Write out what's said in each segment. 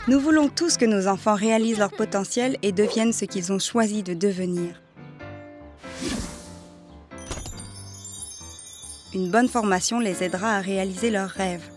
Nous voulons tous que nos enfants réalisent leur potentiel et deviennent ce qu'ils ont choisi de devenir. Une bonne formation les aidera à réaliser leurs rêves.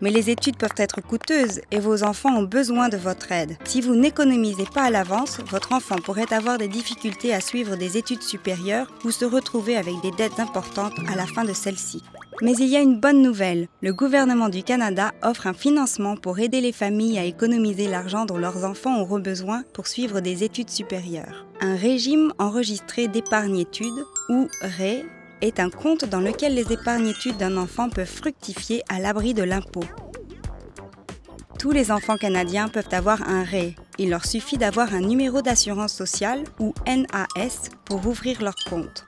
Mais les études peuvent être coûteuses et vos enfants ont besoin de votre aide. Si vous n'économisez pas à l'avance, votre enfant pourrait avoir des difficultés à suivre des études supérieures ou se retrouver avec des dettes importantes à la fin de celles-ci. Mais il y a une bonne nouvelle. Le gouvernement du Canada offre un financement pour aider les familles à économiser l'argent dont leurs enfants auront besoin pour suivre des études supérieures. Un régime enregistré d'épargne-études, ou REE, est un compte dans lequel les épargne-études d'un enfant peuvent fructifier à l'abri de l'impôt. Tous les enfants canadiens peuvent avoir un REE. Il leur suffit d'avoir un numéro d'assurance sociale, ou NAS, pour ouvrir leur compte.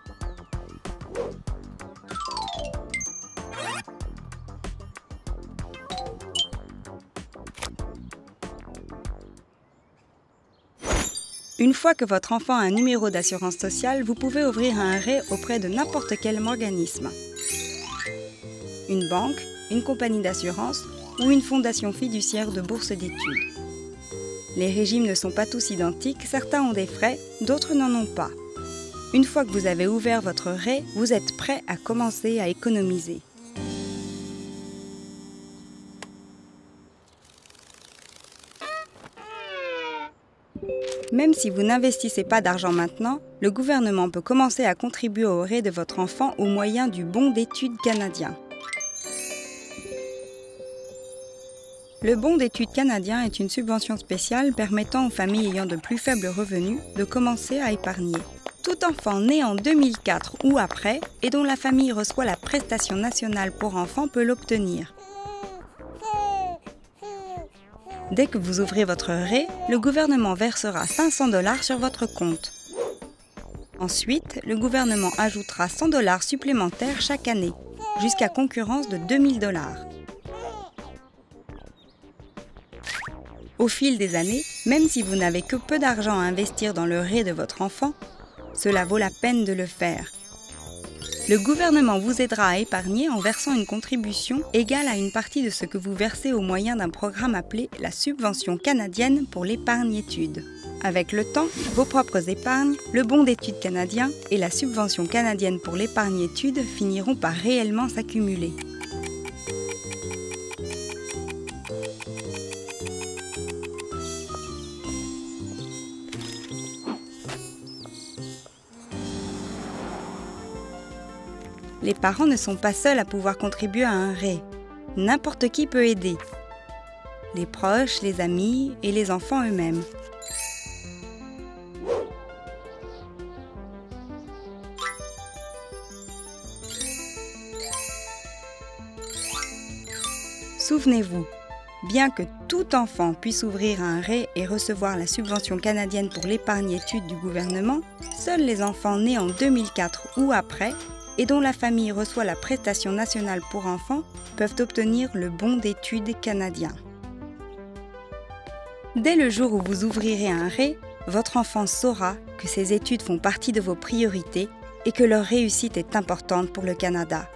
Une fois que votre enfant a un numéro d'assurance sociale, vous pouvez ouvrir un REE auprès de n'importe quel organisme. Une banque, une compagnie d'assurance ou une fondation fiduciaire de bourse d'études. Les régimes ne sont pas tous identiques, certains ont des frais, d'autres n'en ont pas. Une fois que vous avez ouvert votre REE, vous êtes prêt à commencer à économiser. Même si vous n'investissez pas d'argent maintenant, le gouvernement peut commencer à contribuer au REE de votre enfant au moyen du bon d'études canadien. Le bon d'études canadien est une subvention spéciale permettant aux familles ayant de plus faibles revenus de commencer à épargner. Tout enfant né en 2004 ou après et dont la famille reçoit la prestation nationale pour enfants peut l'obtenir. Dès que vous ouvrez votre REE, le gouvernement versera 500 $ sur votre compte. Ensuite, le gouvernement ajoutera 100 $ supplémentaires chaque année, jusqu'à concurrence de 2000 $. Au fil des années, même si vous n'avez que peu d'argent à investir dans le REE de votre enfant, cela vaut la peine de le faire. Le gouvernement vous aidera à épargner en versant une contribution égale à une partie de ce que vous versez au moyen d'un programme appelé la Subvention canadienne pour l'épargne-études. Avec le temps, vos propres épargnes, le bon d'études canadien et la Subvention canadienne pour l'épargne-études finiront par réellement s'accumuler. Les parents ne sont pas seuls à pouvoir contribuer à un REE. N'importe qui peut aider. Les proches, les amis et les enfants eux-mêmes. Souvenez-vous, bien que tout enfant puisse ouvrir un REE et recevoir la subvention canadienne pour l'épargne-études du gouvernement, seuls les enfants nés en 2004 ou après et dont la famille reçoit la prestation nationale pour enfants peuvent obtenir le bon d'études canadien. Dès le jour où vous ouvrirez un REE, votre enfant saura que ces études font partie de vos priorités et que leur réussite est importante pour le Canada.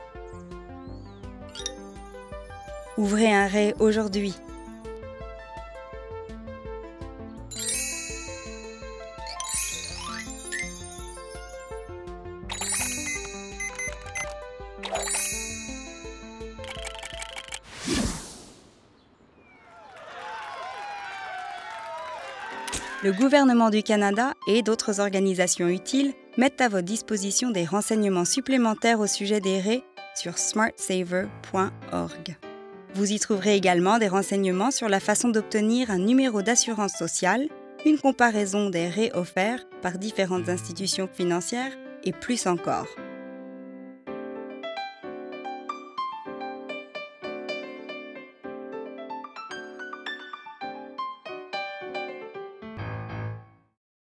Ouvrez un REE aujourd'hui. Le gouvernement du Canada et d'autres organisations utiles mettent à votre disposition des renseignements supplémentaires au sujet des REE sur smartsaver.org. Vous y trouverez également des renseignements sur la façon d'obtenir un numéro d'assurance sociale, une comparaison des REE offerts par différentes institutions financières et plus encore.